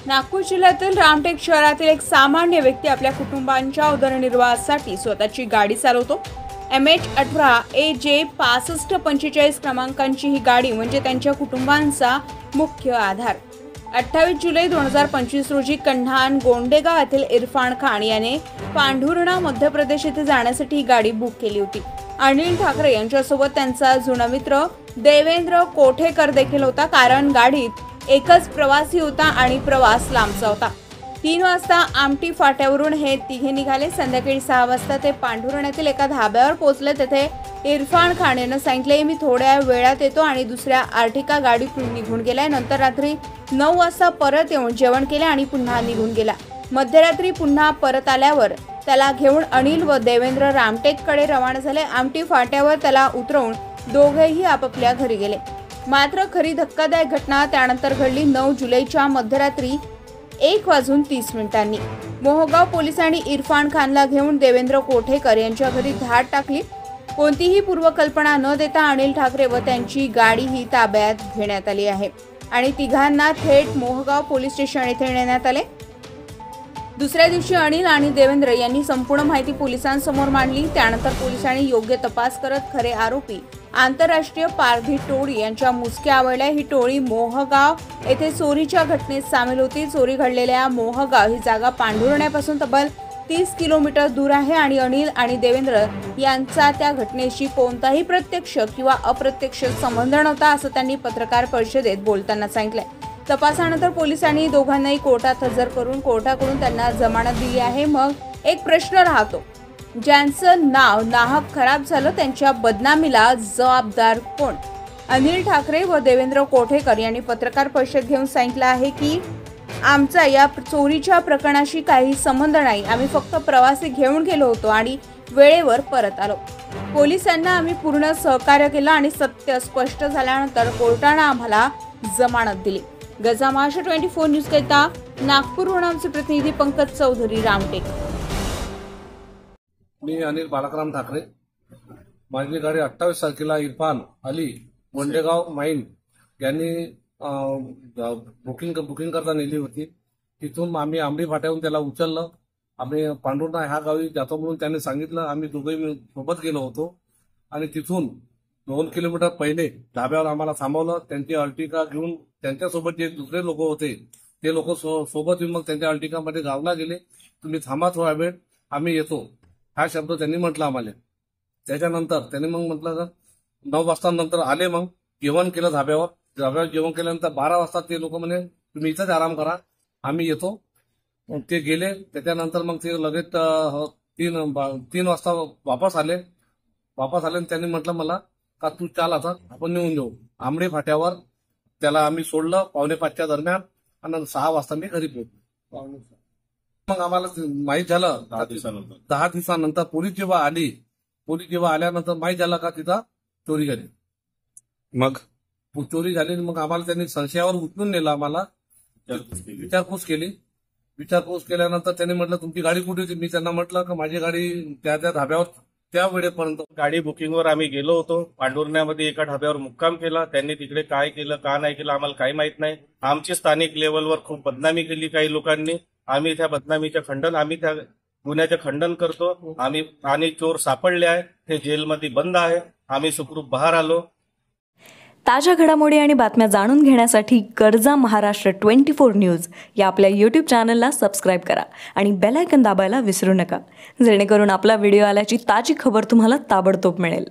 नागपूर जिल्ह्यातील रामटेक शहरातील एक सामान्य व्यक्ती आपल्या कुटुंबांच्या उदरनिर्वाहासाठी स्वतःची गाडी चालवतो। MH18 AJ 6545 क्रमांकांची ही गाडी म्हणजे त्यांच्या कुटुंबांचा मुख्य आधार। 28 जुलै 2025 रोजी कन्हान गोंडेगाव येथील इरफान खान याने पांढुर्णा मध्य प्रदेश येथे जाण्यासाठी ही गाडी बुक केली होती। अनिल ठाकरे यांच्यासोबत त्यांचा जुना मित्र देवेंद्र कोठेकर देखील होता, कारण गाडीत एकच प्रवासी होता आणि प्रवास लांबचा होता। 3 वाजता आमटी फाट्यावरून हे तिघे निघाले। संध्याकाळी 6 वाजता ते पांढुर्ण्यातील एका धाब्यावर पोहोचले। तेथे इरफान खान यांनी सांगितले, मी थोड्या वेळात येतो आणि दुसऱ्या आर्टिका गाडीतून निघून गेला। नंतर रात्री 9 वाजता परत येऊन जेवण केले आणि पुन्हा निघून गेला। मध्यरात्री पुन्हा परत आल्यावर त्याला घेऊन अनिल व देवेंद्र रामटेककडे रवाना झाले। आमटी फाट्यावर त्याला उतरवून दोघेही आपापल्या घरी गेले। मात्र खरी धक्कादायक घटना त्यानंतर घडली। 9 जुलैच्या मध्यरात्री 1:30 मोहगाव पोलिसांनी इरफान खानला घेऊन देवेंद्र कोठेकर यांच्या घरी धाड टाकली। कोणतीही पूर्वकल्पना न देता अनिल ठाकरे व त्यांची गाडीही ताब्यात घेण्यात आली आहे आणि तिघांना थेट मोहगाव पोलीस स्टेशन येथे नेण्यात आले। दुसऱ्या दिवशी अनिल आणि देवेंद्र यांनी संपूर्ण माहिती पोलिसांसमोर मांडली। त्यानंतर पोलिसांनी योग्य तपास करत खरे आरोपी आंतरराष्ट्रीय पारधी टोळी यांच्या मुसक्या आवळल्या। ही टोळी मोहगाव येथे चोरीच्या घटनेत सामील होती। चोरी घडलेल्या मोहगाव ही जागा पांढुर्ण्यापासून तब्बल 30 किलोमीटर दूर आहे आणि अनिल आणि देवेंद्र यांचा त्या घटनेशी कोणताही प्रत्यक्ष किंवा अप्रत्यक्ष संबंध नव्हता, असं त्यांनी पत्रकार परिषदेत बोलताना सांगितले। तपासानंतर पोलिसांनी दोघांनाही कोर्टात हजर करून कोर्टाकडून त्यांना जमानत दिली आहे। मग एक प्रश्न राहतो, ज्यांचं नाव नाहक खराब झालं त्यांच्या बदनामीला जबाबदार कोण? अनिल ठाकरे व देवेंद्र कोठेकर यांनी पत्रकार परिषद घेऊन सांगितलं आहे की आमचा या चोरीच्या प्रकरणाशी काही संबंध नाही, आम्ही फक्त प्रवासी घेऊन गेलो होतो आणि वेळेवर परत आलो। पोलिसांना आम्ही पूर्ण सहकार्य केलं आणि सत्य स्पष्ट झाल्यानंतर कोर्टाने आम्हाला जमानत दिली। गजामाशा 24 न्यूज करिता नागपूरहून आमचे प्रतिनिधी पंकज चौधरी, रामटेक। मी अनिल बालकराम ठाकरे। माझी गाडी 28 तारखेला इरफान अली गोंडेगाव माईन यांनी बुकिंग करता नेली होती। तिथून आम्ही आंबडी फाट्याहून त्याला उचललं। आम्ही पांढुर्णा ह्या गावी जातो म्हणून त्याने सांगितलं। आम्ही दोघेही सोबत गेलो होतो आणि तिथून 2 किलोमीटर पहिले धाब्यावर आम्हाला थांबवलं। त्यांची अर्टिका घेऊन त्यांच्यासोबत जे दुसरे लोक होते ते लोक सोबत येऊन मग त्यांच्या अर्टिकामध्ये गावला गेले। तुम्ही थांबा थोडा वेळ, आम्ही येतो, हा शब्द त्यांनी म्हटला आम्हाला। त्याच्यानंतर त्यांनी मग म्हटलं 9 वाजता नंतर आले, मग जेवण केलं धाब्यावर जेवण केल्यानंतर 12 वाजता ते लोक म्हणे तुम्ही इथंच आराम करा, आम्ही येतो। ते गेले। त्याच्यानंतर मग ते लगेच 3 वाजता वापस आले आणि त्यांनी म्हटलं मला का तू चाल आता आपण निघून जाऊ। आंबडे फाट्यावर त्याला आम्ही सोडलं 4:45 दरम्यान आणि 6 वाजता मी घरी पोहोचलो। मग आम्हाला माहीत झालं 10 दिवसानंतर पोलीस जेव्हा आल्यानंतर माहीत झालं का तिथं चोरी झाली। मग चोरी झाली, मग आम्हाला त्यांनी संशयावर उचलून नेलं। आम्हाला विचारपूस केल्यानंतर त्यांनी म्हटलं तुमची गाडी कुठे होती? मी त्यांना म्हटलं की माझी गाडी त्या धाब्यावर त्या वेळेपर्यंत। गाडी बुकिंगवर आम्ही गेलो होतो। पांढुर्ण्यामध्ये एका ढाब्यावर मुक्काम केला। त्यांनी तिकडे काय केलं का नाही केलं आम्हाला काही माहित नाही। आमची स्थानिक लेवलवर खूप बदनामी केली काही लोकांनी। आम्ही त्या बदनामीचं खंडन, आम्ही त्या गुन्ह्याचं खंडन करतो। आणि चोर सापडले आहे, ते जेलमध्ये बंद आहे। आम्ही सुखरूप बाहेर आलो। ताज्या घडामोडी आणि बातम्या जाणून घेण्यासाठी गरजा महाराष्ट्र 24 न्यूज या आपल्या YouTube चॅनलला सबस्क्राईब करा आणि बेल आयकॉन दाबायला विसरू नका, जेणेकरून आपला व्हिडिओ आल्याची ताजी खबर तुम्हाला ताबडतोब मिळेल।